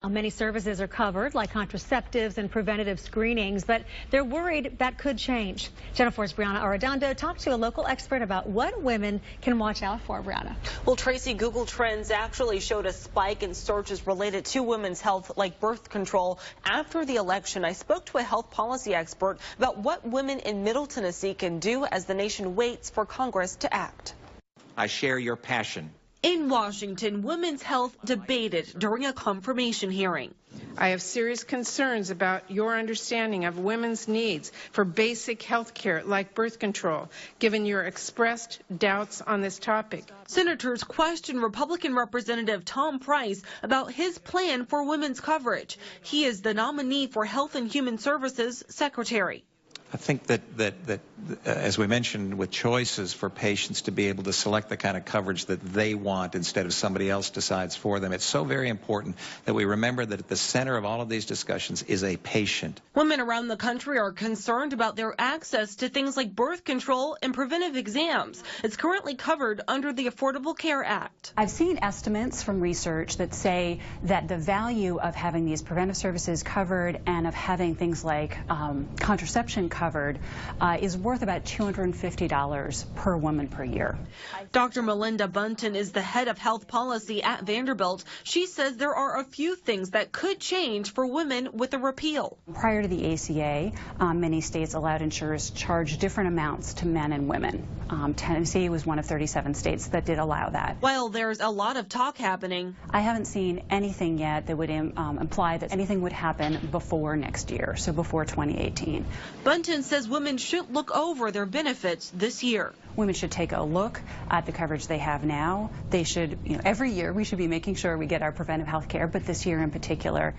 Many services are covered, like contraceptives and preventative screenings, but they're worried that could change. Channel 4's Brianna Arredondo talked to a local expert about what women can watch out for. Brianna. Well, Tracy, Google Trends actually showed a spike in searches related to women's health, like birth control, after the election. I spoke to a health policy expert about what women in Middle Tennessee can do as the nation waits for Congress to act. I share your passion. In Washington, women's health debated during a confirmation hearing. I have serious concerns about your understanding of women's needs for basic health care like birth control, given your expressed doubts on this topic. Senators questioned Republican Representative Tom Price about his plan for women's coverage. He is the nominee for Health and Human Services Secretary. I think that as we mentioned, with choices for patients to be able to select the kind of coverage that they want instead of somebody else decides for them, it's so very important that we remember that at the center of all of these discussions is a patient. Women around the country are concerned about their access to things like birth control and preventive exams. It's currently covered under the Affordable Care Act. I've seen estimates from research that say that the value of having these preventive services covered and of having things like contraception covered is worth about $250 per woman per year. Dr. Melinda Bunton is the head of health policy at Vanderbilt. She says there are a few things that could change for women with a repeal. Prior to the ACA, many states allowed insurers to charge different amounts to men and women. Tennessee was one of 37 states that did allow that. While there's a lot of talk happening, I haven't seen anything yet that would imply that anything would happen before next year, so before 2018. Bunton says women should look over their benefits this year. Women should take a look at the coverage they have now. They should, every year we should be making sure we get our preventive health care, but this year in particular.